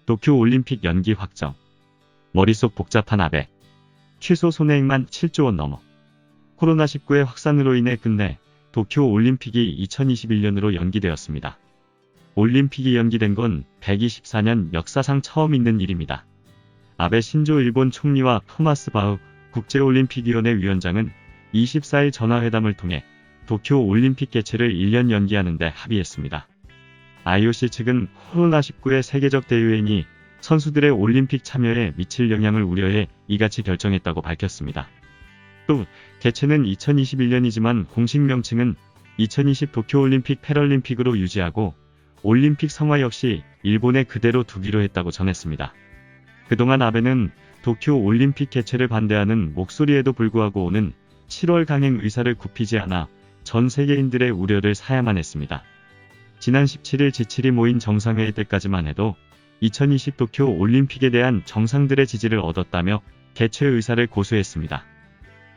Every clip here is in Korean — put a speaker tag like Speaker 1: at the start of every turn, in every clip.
Speaker 1: 도쿄올림픽 연기 확정. 머릿속 복잡한 아베. 취소 손해액만 7조 원 넘어. 코로나19의 확산으로 인해 끝내 도쿄올림픽이 2021년으로 연기되었습니다. 올림픽이 연기된 건 124년 역사상 처음 있는 일입니다. 아베 신조 일본 총리와 토마스 바흐 국제올림픽위원회 위원장은 24일 전화회담을 통해 도쿄올림픽 개최를 1년 연기하는 데 합의했습니다. IOC 측은 코로나19의 세계적 대유행이 선수들의 올림픽 참여에 미칠 영향을 우려해 이같이 결정했다고 밝혔습니다. 또 개최는 2021년이지만 공식 명칭은 2020 도쿄올림픽 패럴림픽으로 유지하고 올림픽 성화 역시 일본에 그대로 두기로 했다고 전했습니다. 그동안 아베는 도쿄올림픽 개최를 반대하는 목소리에도 불구하고 오는 7월 강행 의사를 굽히지 않아 전 세계인들의 우려를 사야만 했습니다. 지난 17일 G7이 모인 정상회의 때까지만 해도 2020 도쿄올림픽에 대한 정상들의 지지를 얻었다며 개최 의사를 고수했습니다.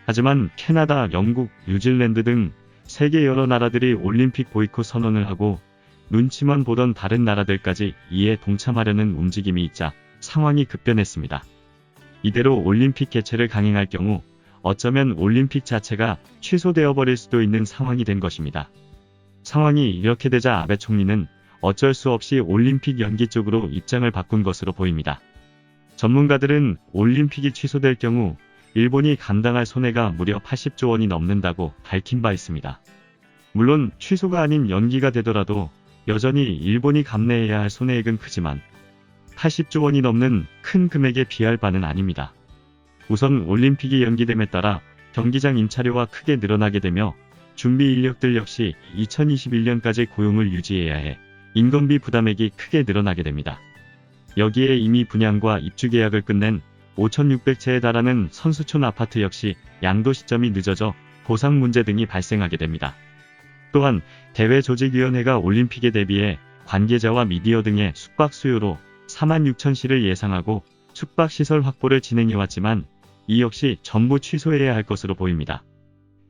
Speaker 1: 하지만 캐나다, 영국, 뉴질랜드 등 세계 여러 나라들이 올림픽 보이콧 선언을 하고 눈치만 보던 다른 나라들까지 이에 동참하려는 움직임이 있자 상황이 급변했습니다. 이대로 올림픽 개최를 강행할 경우 어쩌면 올림픽 자체가 취소되어 버릴 수도 있는 상황이 된 것입니다. 상황이 이렇게 되자 아베 총리는 어쩔 수 없이 올림픽 연기 쪽으로 입장을 바꾼 것으로 보입니다. 전문가들은 올림픽이 취소될 경우 일본이 감당할 손해가 무려 80조 원이 넘는다고 밝힌 바 있습니다. 물론 취소가 아닌 연기가 되더라도 여전히 일본이 감내해야 할 손해액은 크지만 80조 원이 넘는 큰 금액에 비할 바는 아닙니다. 우선 올림픽이 연기됨에 따라 경기장 임차료가 크게 늘어나게 되며 준비 인력들 역시 2021년까지 고용을 유지해야 해 인건비 부담액이 크게 늘어나게 됩니다. 여기에 이미 분양과 입주 계약을 끝낸 5,600채에 달하는 선수촌 아파트 역시 양도 시점이 늦어져 보상 문제 등이 발생하게 됩니다. 또한 대외조직위원회가 올림픽에 대비해 관계자와 미디어 등의 숙박 수요로 46,000실을 예상하고 숙박시설 확보를 진행해왔지만 이 역시 전부 취소해야 할 것으로 보입니다.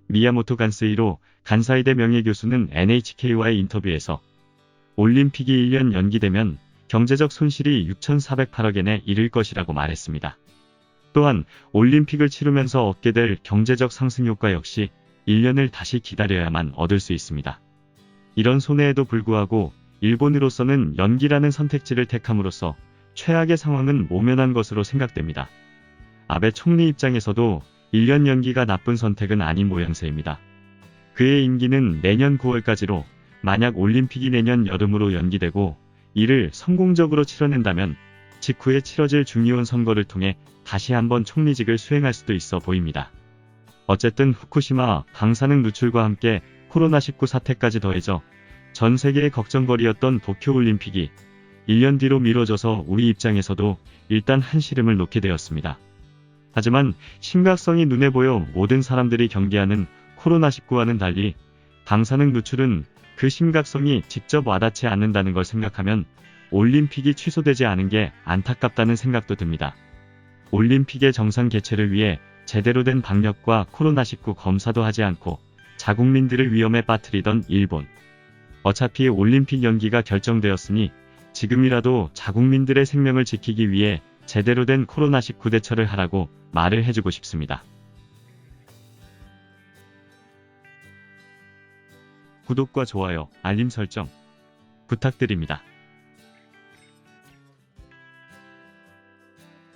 Speaker 1: 미야모토 간스히로 간사이대 명예교수는 NHK와의 인터뷰에서 올림픽이 1년 연기되면 경제적 손실이 6,408억엔에 이를 것이라고 말했습니다. 또한 올림픽을 치르면서 얻게 될 경제적 상승 효과 역시 1년을 다시 기다려야만 얻을 수 있습니다. 이런 손해에도 불구하고 일본으로서는 연기라는 선택지를 택함으로써 최악의 상황은 모면한 것으로 생각됩니다. 아베 총리 입장에서도 1년 연기가 나쁜 선택은 아닌 모양새입니다. 그의 임기는 내년 9월까지로 만약 올림픽이 내년 여름으로 연기되고 이를 성공적으로 치러낸다면 직후에 치러질 중의원 선거를 통해 다시 한번 총리직을 수행할 수도 있어 보입니다. 어쨌든 후쿠시마 방사능 누출과 함께 코로나19 사태까지 더해져 전 세계의 걱정거리였던 도쿄올림픽이 1년 뒤로 미뤄져서 우리 입장에서도 일단 한시름을 놓게 되었습니다. 하지만 심각성이 눈에 보여 모든 사람들이 경계하는 코로나19와는 달리 방사능 누출은 그 심각성이 직접 와닿지 않는다는 걸 생각하면 올림픽이 취소되지 않은 게 안타깝다는 생각도 듭니다. 올림픽의 정상 개최를 위해 제대로 된 방역과 코로나19 검사도 하지 않고 자국민들을 위험에 빠뜨리던 일본. 어차피 올림픽 연기가 결정되었으니 지금이라도 자국민들의 생명을 지키기 위해 제대로 된 코로나19 대처를 하라고 말을 해주고 싶습니다. 구독과 좋아요, 알림 설정 부탁드립니다.